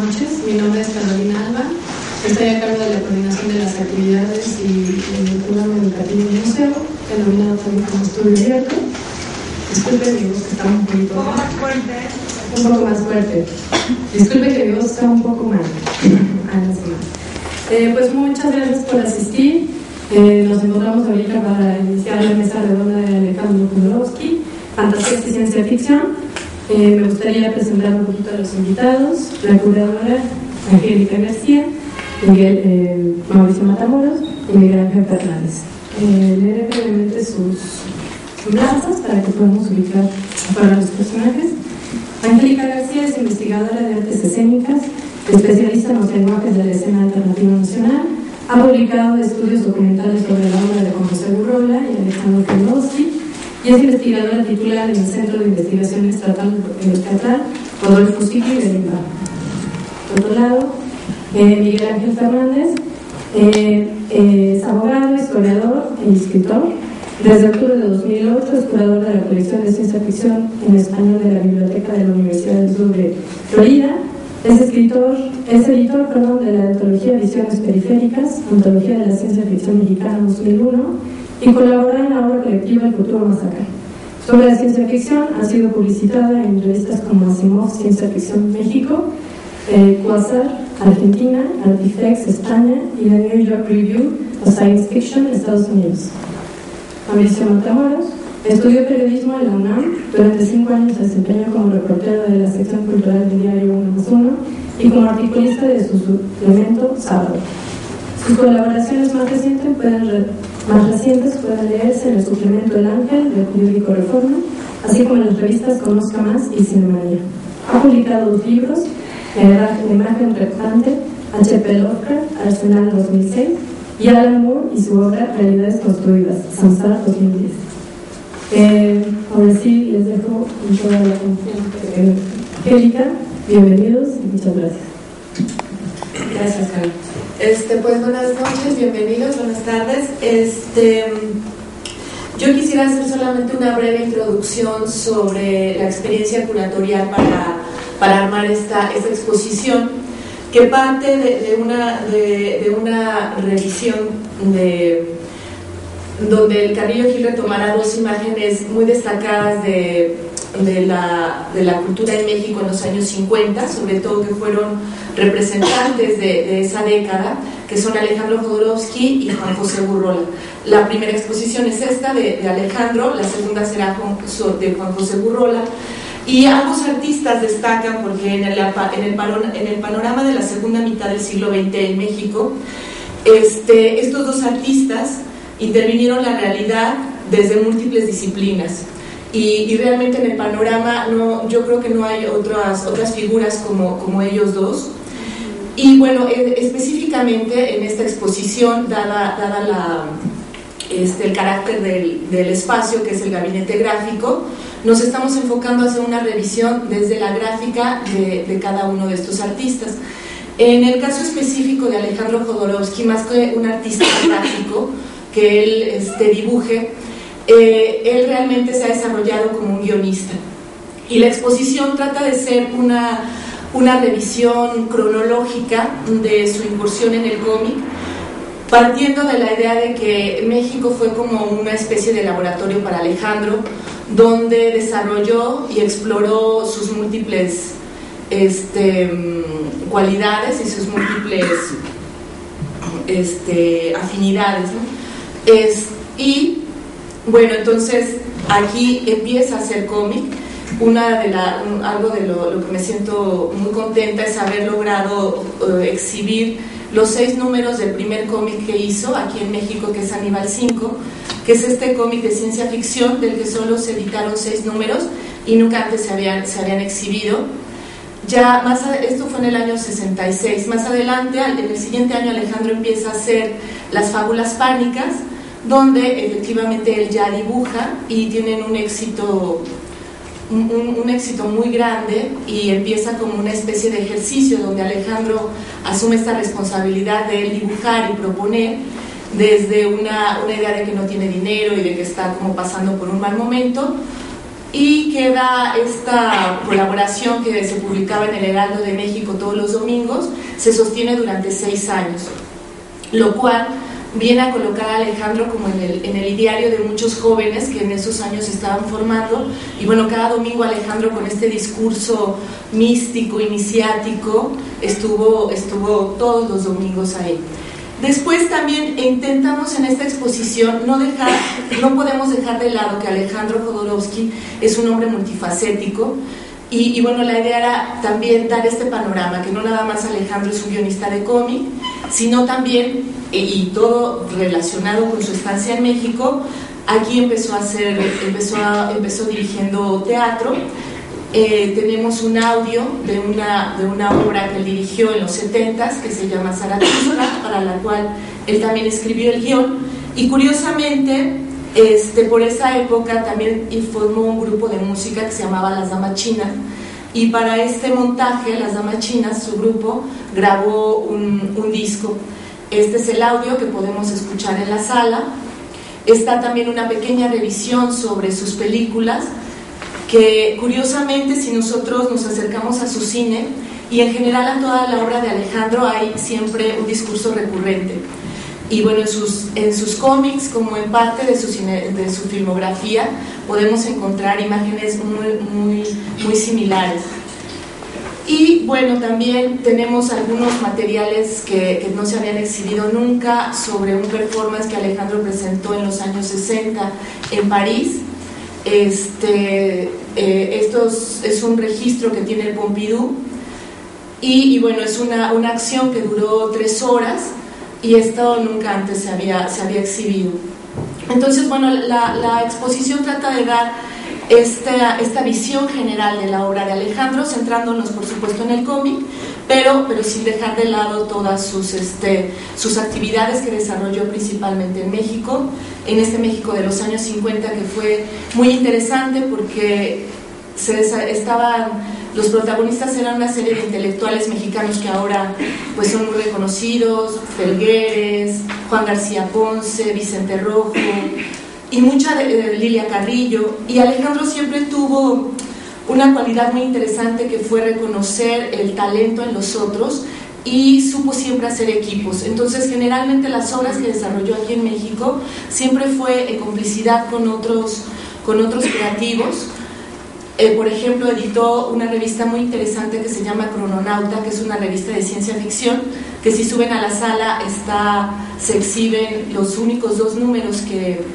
noches. Mi nombre es Carolina Alba. Estoy a cargo de la coordinación de las actividades y el programa educativo del museo, denominado también como Estudio Abierto. Disculpen mi voz que está un poquito más fuerte. Un poco más fuerte. Disculpen que mi voz está un poco mal. Pues muchas gracias por asistir. Nos encontramos ahorita para iniciar la mesa redonda de Alejandro Jodorowsky, Fantasías y Ciencia Ficción. Me gustaría presentar un poquito a los invitados, la curadora Angélica García, Mauricio Matamoros y Miguel Ángel Fernández. Leeré brevemente sus plazas para que podamos ubicar para los personajes. Angélica García es investigadora de artes escénicas, especialista en los lenguajes de la escena alternativa nacional. Ha publicado estudios documentales sobre la obra de Juan José Gurrola y Alejandro Jodorowsky y es investigadora titular en el Centro de Investigación Estatal Rodolfo Sigli de Lima. Por otro lado, Miguel Ángel Fernández es abogado, historiador e escritor. Desde octubre de 2008 es curador de la colección de ciencia ficción en español de la Biblioteca de la Universidad del Sur de Florida. Es editor de la antología Visiones Periféricas, Antología de la Ciencia Ficción Mexicana 2001, y colabora en la obra colectiva El Futuro Masacre. Su obra de ciencia ficción ha sido publicitada en revistas como Asimov Ciencia Ficción México, Quasar Argentina, Artifex España y The New York Review of Science Fiction Estados Unidos. Mauricio Matamoros estudió periodismo en la UNAM. Durante 5 años se desempeñó como reportero de la sección cultural del diario 1+1 y como articulista de su suplemento Sábado. Sus colaboraciones más recientes pueden leerse en el suplemento El Ángel del periódico Reforma, así como en las revistas Conozca Más y Cinemanía. Ha publicado 2 libros: La imagen reptante, H.P. Lovecraft, Arsenal 2006, y Alan Moore y su obra Realidades Construidas, Samsara 2010. Ahora sí, les dejo con toda la confianza. Angélica, bienvenidos y muchas gracias. Gracias, Carlos. Pues buenas noches, bienvenidos, buenas tardes. Yo quisiera hacer solamente una breve introducción sobre la experiencia curatorial para armar esta exposición, que parte de una revisión donde el Carrillo Gil retomará 2 imágenes muy destacadas de la cultura en México en los años 50, sobre todo que fueron representantes de esa década, que son Alejandro Jodorowsky y Juan José Gurrola. La primera exposición es esta de Alejandro, la segunda será de Juan José Gurrola. Y ambos artistas destacan porque en el panorama de la segunda mitad del siglo XX en México, estos 2 artistas intervinieron la realidad desde múltiples disciplinas. Y realmente en el panorama yo creo que no hay otras figuras como ellos dos. Y bueno, específicamente en esta exposición, dada el carácter del espacio, que es el gabinete gráfico, nos estamos enfocando hacia una revisión desde la gráfica de cada uno de estos artistas. En el caso específico de Alejandro Jodorowsky, más que un artista gráfico que él dibuje, él realmente se ha desarrollado como un guionista. Y la exposición trata de ser una revisión cronológica de su incursión en el cómic, partiendo de la idea de que México fue como una especie de laboratorio para Alejandro, donde desarrolló y exploró sus múltiples cualidades y sus múltiples afinidades, ¿no? Y bueno, entonces aquí empieza a hacer cómic. Algo de lo que me siento muy contenta es haber logrado exhibir los 6 números del primer cómic que hizo aquí en México, que es Aníbal 5, que es este cómic de ciencia ficción del que solo se editaron 6 números y nunca antes se habían exhibido. Esto fue en el año 66. Más adelante, en el siguiente año, Alejandro empieza a hacer Las Fábulas Pánicas, donde efectivamente él ya dibuja y tienen un éxito muy grande, y empieza como una especie de ejercicio donde Alejandro asume esta responsabilidad de él dibujar y proponer desde una idea de que no tiene dinero y de que está como pasando por un mal momento, y queda esta colaboración que se publicaba en el Heraldo de México todos los domingos, se sostiene durante 6 años, lo cual viene a colocar a Alejandro como en el ideario de muchos jóvenes que en esos años se estaban formando. Y bueno, cada domingo Alejandro, con este discurso místico, iniciático, estuvo todos los domingos ahí. Después también intentamos en esta exposición no podemos dejar de lado que Alejandro Jodorowsky es un hombre multifacético. Y bueno, la idea era también dar este panorama, que no nada más Alejandro es un guionista de cómic, sino también, y todo relacionado con su estancia en México, aquí empezó dirigiendo teatro. Tenemos un audio de una obra que él dirigió en los 70s, que se llama Zaratustra, para la cual él también escribió el guión, y curiosamente, por esa época también formó un grupo de música que se llamaba Las Damas Chinas, y para este montaje, Las Damas Chinas, su grupo, grabó un disco. Este es el audio que podemos escuchar en la sala. Está también una pequeña revisión sobre sus películas, que curiosamente, si nosotros nos acercamos a su cine, y en general a toda la obra de Alejandro, hay siempre un discurso recurrente. Y bueno, en sus cómics, como en parte de su filmografía, podemos encontrar imágenes muy similares. Y bueno, también tenemos algunos materiales que no se habían exhibido nunca sobre un performance que Alejandro presentó en los años 60 en París. Esto es un registro que tiene el Pompidou, y bueno, es una acción que duró 3 horas, y esto nunca antes se había exhibido. Entonces, bueno, la exposición trata de dar esta visión general de la obra de Alejandro, centrándonos por supuesto en el cómic, pero sin dejar de lado todas sus actividades que desarrolló principalmente en México, en este México de los años 50, que fue muy interesante porque los protagonistas eran una serie de intelectuales mexicanos que ahora pues son muy reconocidos: Felgueres, Juan García Ponce, Vicente Rojo y mucha de Lilia Carrillo. Y Alejandro siempre tuvo una cualidad muy interesante, que fue reconocer el talento en los otros, y supo siempre hacer equipos. Entonces, generalmente las obras que desarrolló aquí en México siempre fue en complicidad con otros creativos. Por ejemplo, editó una revista muy interesante que se llama Crononauta, que es una revista de ciencia ficción, que si suben a la sala se exhiben los únicos 2 números que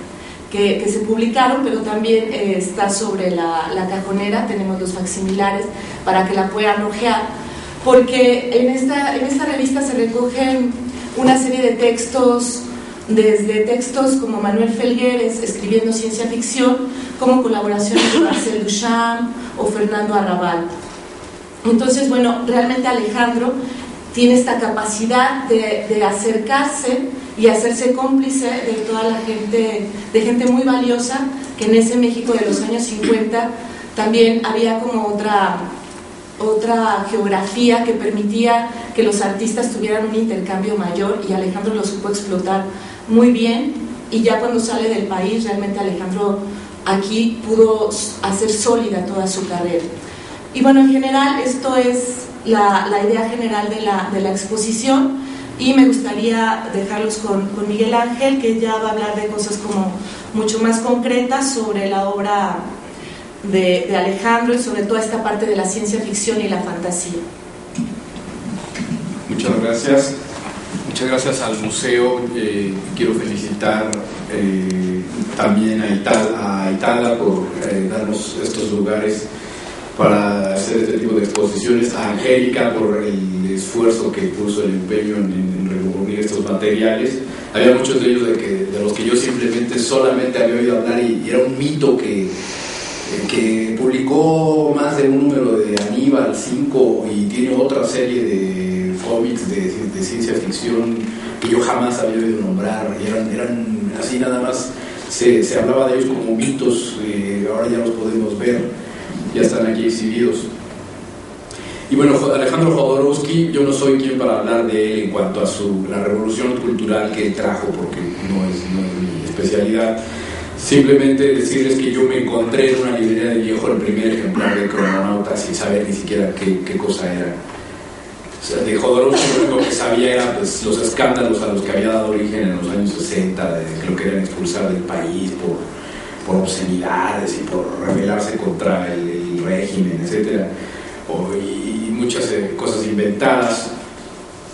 se publicaron, pero también está sobre la cajonera. Tenemos los facsimilares para que la puedan ojear, porque en esta revista se recogen una serie de textos, desde textos como Manuel Felgueres escribiendo ciencia ficción, como colaboraciones de Marcel Duchamp o Fernando Arrabal. Entonces, bueno, realmente Alejandro tiene esta capacidad de acercarse y hacerse cómplice de toda la gente, de gente muy valiosa, que en ese México de los años 50 también había como otra geografía que permitía que los artistas tuvieran un intercambio mayor, y Alejandro lo supo explotar muy bien. Y ya cuando sale del país, realmente Alejandro aquí pudo hacer sólida toda su carrera. Y bueno, en general esto es la idea general de la exposición, y me gustaría dejarlos con Miguel Ángel, que ya va a hablar de cosas como mucho más concretas sobre la obra de Alejandro, y sobre toda esta parte de la ciencia ficción y la fantasía. Muchas gracias. Muchas gracias al museo. Quiero felicitar también a Itala por darnos estos lugares para hacer este tipo de exposiciones, a Angélica por el esfuerzo que puso, el empeño en reunir estos materiales. Había muchos de ellos de los que yo solamente había oído hablar, y era un mito que publicó más de un número de Aníbal 5, y tiene otra serie de cómics de ciencia ficción que yo jamás había oído nombrar, y eran así, nada más se hablaba de ellos como mitos. Ahora ya los podemos ver, ya están aquí exhibidos. Y bueno, Alejandro Jodorowsky, yo no soy quien para hablar de él en cuanto a la revolución cultural que trajo, porque no es mi especialidad. Simplemente decirles que yo me encontré en una librería de viejo el primer ejemplar de Crononauta sin saber ni siquiera qué cosa era. O sea, de Jodorowsky lo único que sabía era pues, los escándalos a los que había dado origen en los años 60, de que lo querían expulsar del país por obscenidades y por rebelarse contra el régimen, etc. Y muchas cosas inventadas.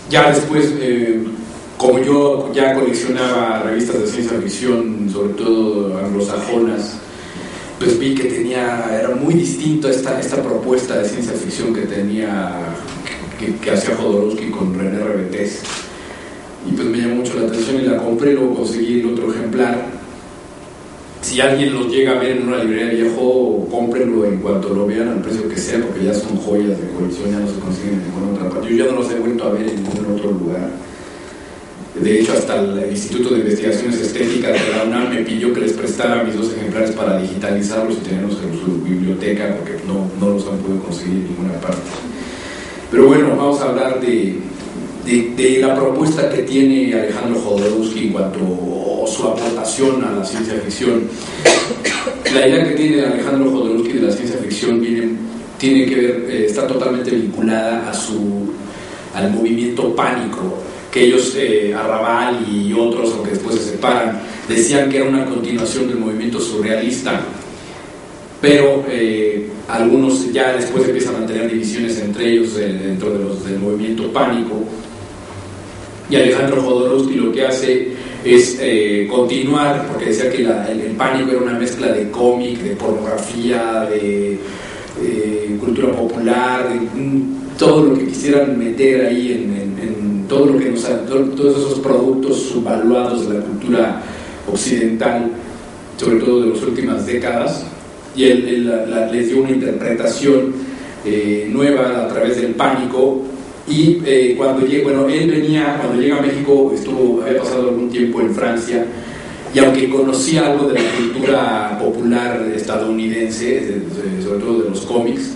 Ya después, como yo ya coleccionaba revistas de ciencia ficción, sobre todo anglosajonas, pues vi que era muy distinto esta propuesta de ciencia ficción que hacía Jodorowsky con René Rebetés, y pues me llamó mucho la atención y la compré. Luego conseguí el otro ejemplar. Si alguien los llega a ver en una librería de viejo, cómprenlo en cuanto lo vean, al precio que sea, porque ya son joyas de colección, ya no se consiguen en ninguna otra parte. Yo ya no los he vuelto a ver en ningún otro lugar. De hecho, hasta el Instituto de Investigaciones Estéticas de la UNAM me pidió que les prestara mis 2 ejemplares para digitalizarlos y tenerlos en su biblioteca, porque no los han podido conseguir en ninguna parte. Pero bueno, vamos a hablar de la propuesta que tiene Alejandro Jodorowsky en cuanto a su aportación a la ciencia ficción. La idea que tiene Alejandro Jodorowsky de la ciencia ficción tiene que ver, está totalmente vinculada al movimiento pánico, que ellos, Arrabal y otros, aunque después se separan, decían que era una continuación del movimiento surrealista, pero algunos ya después empiezan a tener divisiones entre ellos dentro del movimiento pánico, y Alejandro Jodorowsky lo que hace es continuar, porque decía que el pánico era una mezcla de cómic, de pornografía, de cultura popular, de todo lo que quisieran meter ahí en todo lo que todos esos productos subvaluados de la cultura occidental, sobre todo de las últimas décadas. Y él les dio una interpretación nueva a través del pánico. Y cuando llega a México, había pasado algún tiempo en Francia, y aunque conocía algo de la cultura popular estadounidense, sobre todo de los cómics,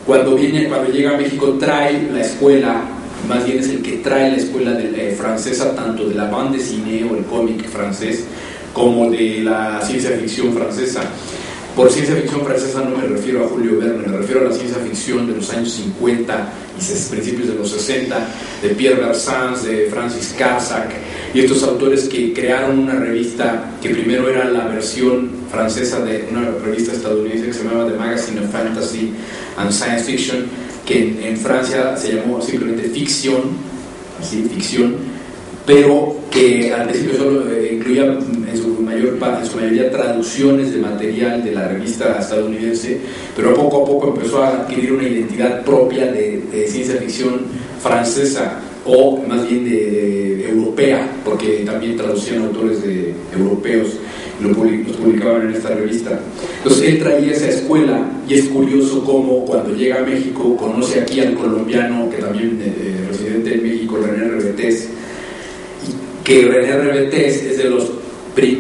cuando llega a México trae la escuela, más bien es el que trae la escuela francesa, tanto de la bande dessinée o el cómic francés, como de la ciencia ficción francesa. Por ciencia ficción francesa no me refiero a Julio Verne, me refiero a la ciencia ficción de los años 50 y principios de los 60, de Pierre Bersans, de Francis Casac, y estos autores que crearon una revista que primero era la versión francesa de una revista estadounidense que se llamaba The Magazine of Fantasy and Science Fiction, que en Francia se llamó simplemente Ficción, pero que al principio solo incluía en su mayoría traducciones de material de la revista estadounidense, pero poco a poco empezó a adquirir una identidad propia de ciencia ficción francesa, o más bien de europea, porque también traducían autores europeos y los publicaban en esta revista. Entonces él traía esa escuela, y es curioso cómo cuando llega a México conoce aquí al colombiano, que también residente en México, René Rebetés, que René Rebetés es de los...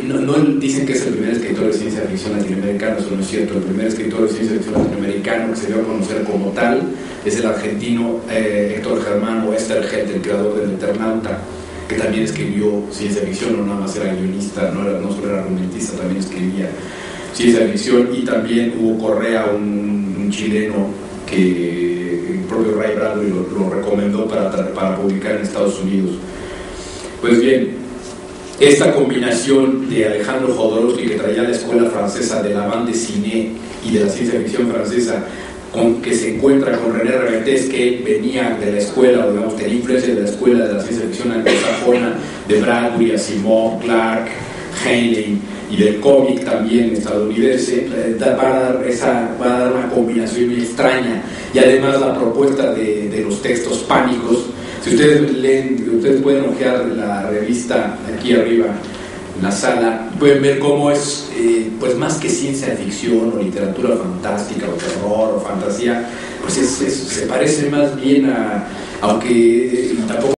No dicen que es el primer escritor de ciencia ficción latinoamericano, eso no es cierto. El primer escritor de ciencia ficción latinoamericano que se dio a conocer como tal es el argentino Héctor Germán Oesterheld, el creador del Eternauta, que también escribió ciencia ficción, no nada más era guionista, no solo era argumentista, también escribía ciencia ficción. Y también Hugo Correa, un chileno que el propio Ray Bradbury lo recomendó para publicar en Estados Unidos. Pues bien, esta combinación de Alejandro Jodorowsky, que traía la escuela francesa de la bande dessinée y de la ciencia ficción francesa, que se encuentra con René Rebetés, que venía de la escuela, o digamos, tenía influencia de la escuela de la ciencia ficción anglosajona, de Bradbury, Asimov, Clarke, Heinlein, y del cómic también estadounidense, va a dar una combinación muy extraña. Y además la propuesta de los textos pánicos. Si ustedes leen, ustedes pueden ojear la revista aquí arriba en la sala, pueden ver cómo es, pues más que ciencia ficción o literatura fantástica o terror o fantasía, pues se parece más bien aunque tampoco